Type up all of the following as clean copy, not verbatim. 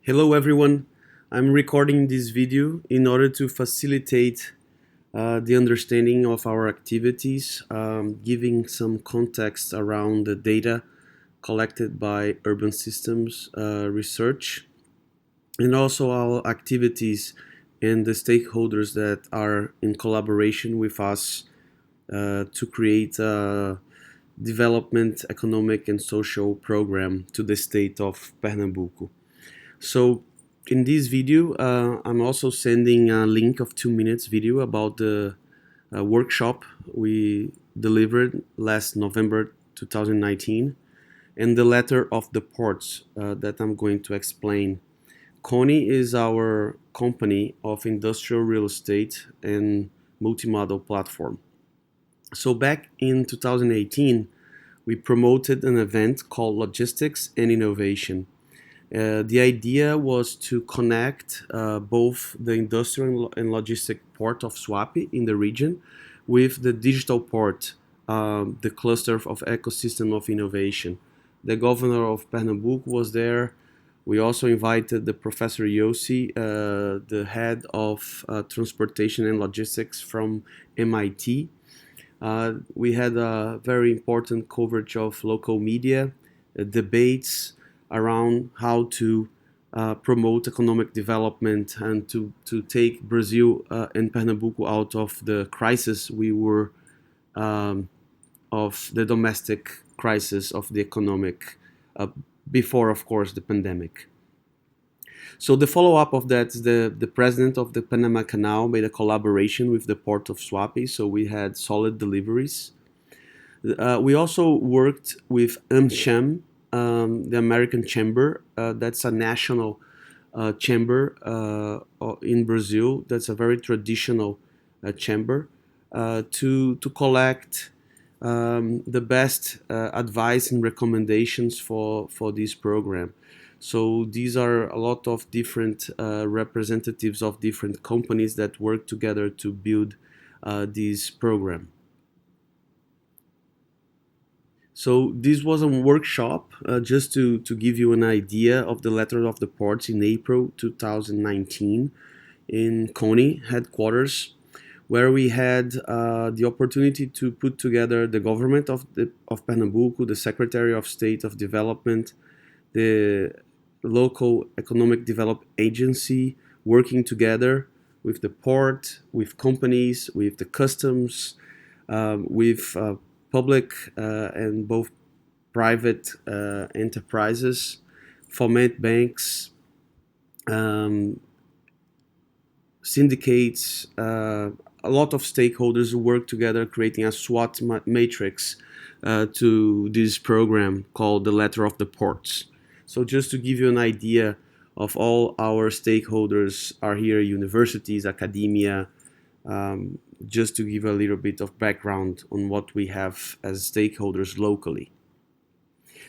Hello everyone, I'm recording this video in order to facilitate the understanding of our activities, giving some context around the data collected by Urban Systems research, and also our activities and the stakeholders that are in collaboration with us to create a development, economic and social program to the state of Pernambuco. So in this video, I'm also sending a link of 2 minutes video about the workshop we delivered last November 2019 and the letter of the ports that I'm going to explain. Coney is our company of industrial real estate and multimodal platform. So back in 2018, we promoted an event called Logistics and Innovation. The idea was to connect both the industrial and logistic port of Suape in the region with the digital port, the cluster of ecosystem of innovation. The governor of Pernambuco was there. We also invited the Professor Yossi, the head of transportation and logistics from MIT. We had a very important coverage of local media, debates around how to promote economic development and to take Brazil and Pernambuco out of the crisis we were of the domestic crisis of the economic before, of course, the pandemic. So the follow-up of that is the president of the Panama Canal made a collaboration with the port of Suape, so we had solid deliveries. We also worked with AmCham, the American Chamber. That's a national chamber in Brazil. That's a very traditional chamber to collect the best advice and recommendations for this program. So these are a lot of different representatives of different companies that work together to build this program. So this was a workshop just to give you an idea of the letter of the ports in April 2019 in Coney headquarters, where we had the opportunity to put together the government of Pernambuco, the Secretary of State of Development, the local economic development agency, working together with the port, with companies, with the customs, with public and both private enterprises, foment banks, syndicates, a lot of stakeholders who work together creating a SWOT matrix to this program called the Letter of the Ports. So just to give you an idea of all our stakeholders are here, universities, academia, just to give a little bit of background on what we have as stakeholders locally.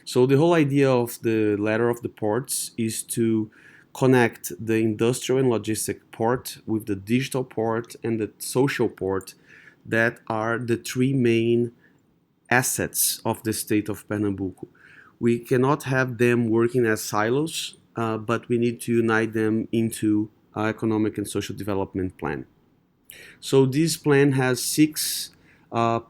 So the whole idea of the Letter of the Ports is to connect the industrial and logistic port with the digital port and the social port that are the three main assets of the state of Pernambuco. We cannot have them working as silos, but we need to unite them into our economic and social development plan. So this plan has 6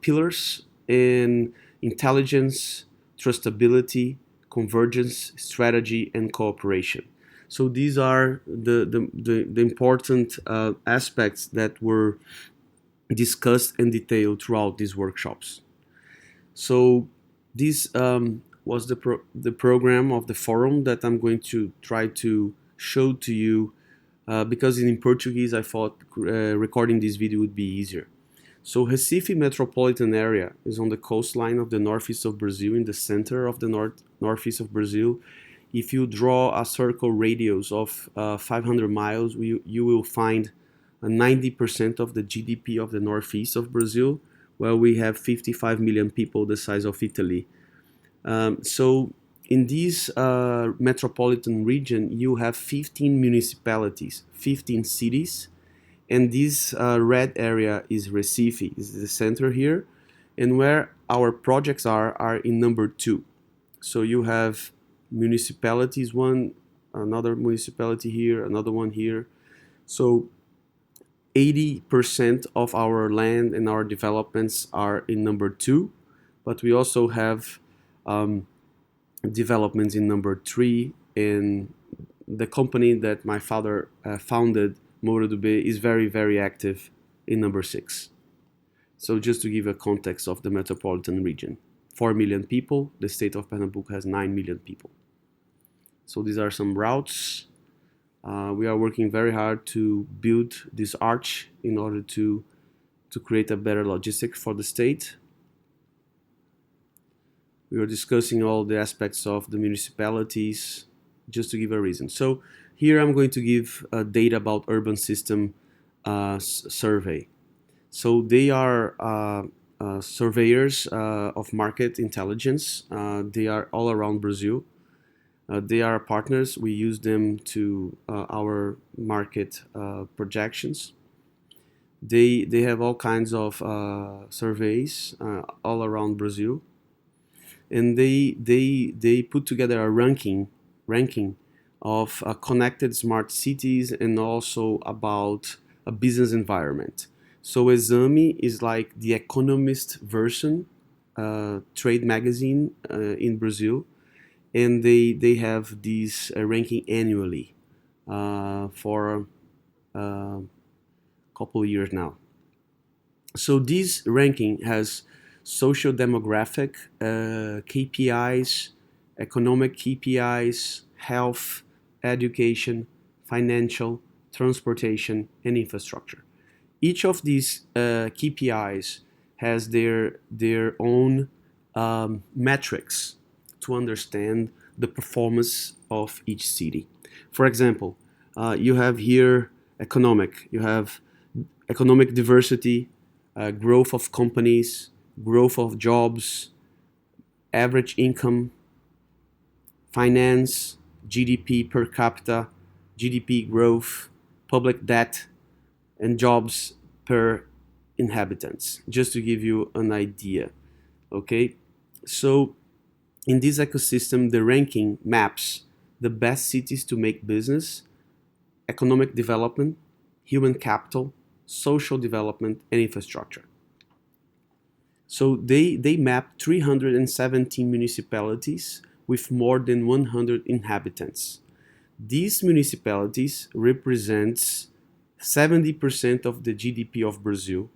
pillars in intelligence, trustability, convergence, strategy, and cooperation. So these are the important aspects that were discussed and detailed throughout these workshops. So this was the program of the Fórum that I'm going to try to show to you because in Portuguese I thought recording this video would be easier. So Recife metropolitan area is on the coastline of the northeast of Brazil, in the center of the northeast of Brazil. If you draw a circle radius of 500 miles, you will find 90% of the GDP of the northeast of Brazil, where we have 55 million people, the size of Italy. So in this metropolitan region, you have 15 municipalities, 15 cities, and this red area is Recife, is the center here, and where our projects are in number 2. So you have municipalities 1, another municipality here, another one here. So 80% of our land and our developments are in number 2, but we also have developments in number 3, and the company that my father founded, Roberto Dubeux, is very, very active in number 6. So just to give a context of the metropolitan region, 4 million people, the state of Pernambuco has 9 million people. So these are some routes. We are working very hard to build this arch in order to create a better logistics for the state. We are discussing all the aspects of the municipalities, just to give a reason. So here I'm going to give data about urban system survey. So they are surveyors of market intelligence. They are all around Brazil. They are partners. We use them to our market projections. They have all kinds of surveys all around Brazil, and they put together a ranking of connected smart cities and also about a business environment. So Exame is like the economist version, trade magazine in Brazil, and they have this ranking annually for a couple of years now. So this ranking has social demographic KPIs, economic KPIs, health, education, financial, transportation, and infrastructure. Each of these KPIs has their own metrics to understand the performance of each city. For example, you have here you have economic diversity, growth of companies, growth of jobs, average income, finance, GDP per capita, GDP growth, public debt, and jobs per inhabitants, just to give you an idea. Okay, so in this ecosystem, the ranking maps the best cities to make business, economic development, human capital, social development, and infrastructure. So they map 317 municipalities with more than 100 inhabitants. These municipalities represent 70% of the GDP of Brazil,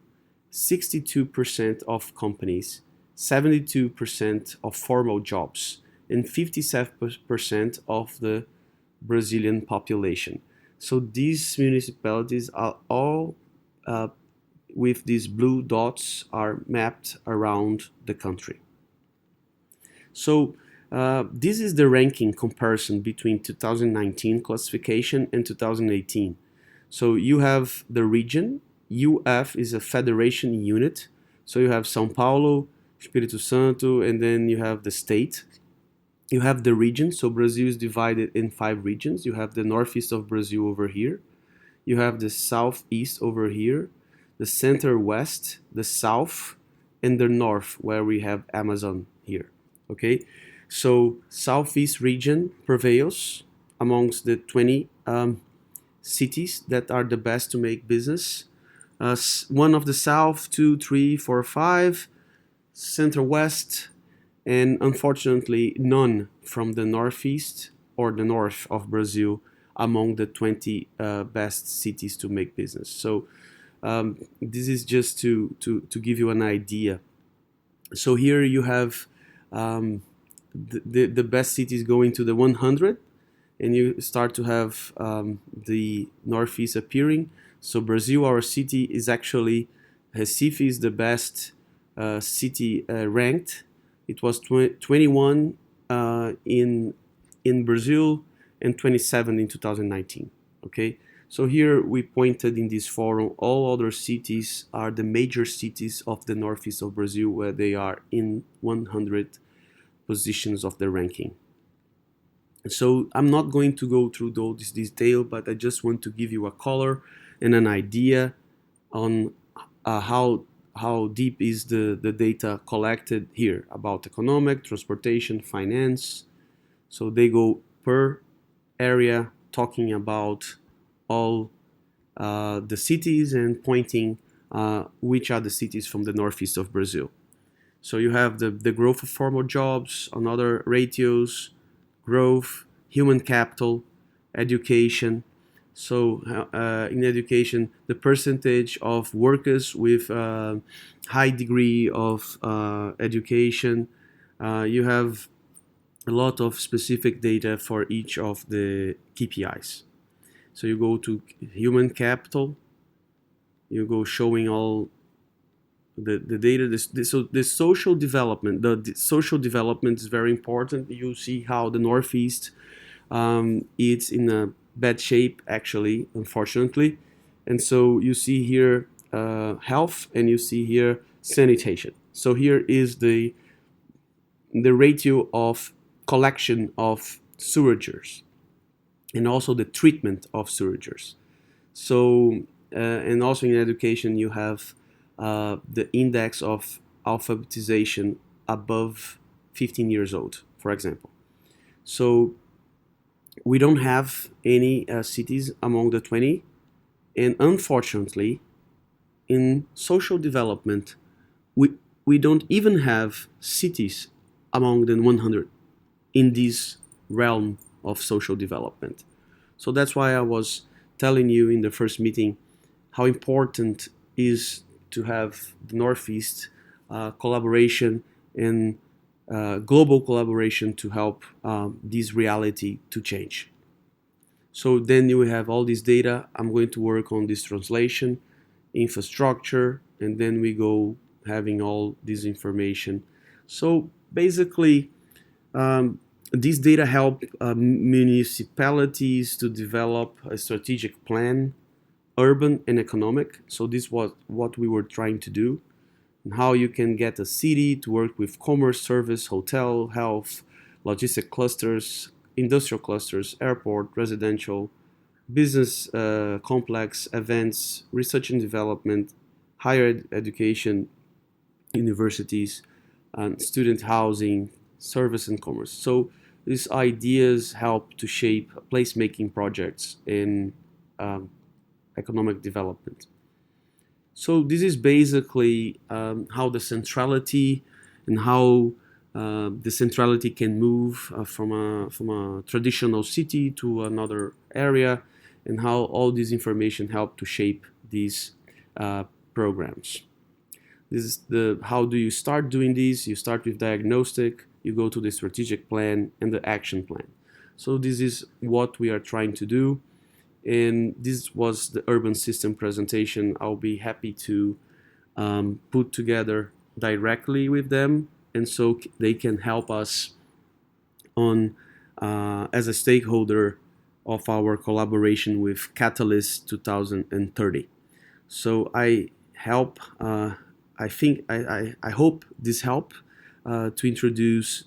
62% of companies, 72% of formal jobs, and 57% of the Brazilian population. So these municipalities are all with these blue dots are mapped around the country. So this is the ranking comparison between 2019 classification and 2018. So you have the region. UF is a federation unit. So you have São Paulo, Espírito Santo, and then you have the state. You have the region. So Brazil is divided in 5 regions. You have the northeast of Brazil over here. You have the southeast over here, the center west, the south, and the north, where we have Amazon here. Okay, so southeast region prevails amongst the 20 cities that are the best to make business. One of the south, 2, 3, 4, 5, center west, and unfortunately none from the northeast or the north of Brazil among the 20 best cities to make business. So this is just to give you an idea. So here you have the best cities going to the 100, and you start to have the northeast appearing. So Brazil, our city, is actually, Recife is the best city ranked. It was 21 in Brazil and 27 in 2019. Okay, so here we pointed in this forum all other cities are the major cities of the northeast of Brazil, where they are in 100 positions of the ranking. So I'm not going to go through all this detail, but I just want to give you a color and an idea on how deep is the data collected here about economic, transportation, finance. So they go per area talking about all the cities and pointing which are the cities from the northeast of Brazil. So you have the growth of formal jobs, another ratios, growth, human capital, education. So in education, the percentage of workers with high degree of education. You have a lot of specific data for each of the KPIs. So you go to human capital, you go showing all the data. So the social development, the social development is very important. You see how the Northeast it's in a bad shape, actually, unfortunately. And so you see here health, and you see here sanitation. So here is the ratio of collection of sewagers and also the treatment of sewagers. So and also in education you have the index of alphabetization above 15 years old, for example. So we don't have any cities among the 20, and unfortunately in social development we, we don't even have cities among the 100 in this realm of social development. So that's why I was telling you in the first meeting how important is to have the Northeast collaboration and global collaboration to help this reality to change. So then you have all this data. I'm going to work on this translation, infrastructure, and then we go having all this information. So basically, these data help municipalities to develop a strategic plan, urban and economic. So this was what we were trying to do, and how you can get a city to work with commerce, service, hotel, health, logistic clusters, industrial clusters, airport, residential, business complex, events, research and development, higher education, universities, and student housing, service and commerce. So these ideas help to shape placemaking projects in economic development. So this is basically how the centrality and how the centrality can move from a traditional city to another area, and how all this information help to shape these programs. This is the how do you start doing this? You start with diagnostic, you go to the strategic plan and the action plan. So this is what we are trying to do, and this was the urban system presentation. I'll be happy to put together directly with them, and so they can help us on as a stakeholder of our collaboration with Catalyst 2030. So I hope this help to introduce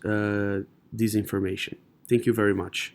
this information. Thank you very much.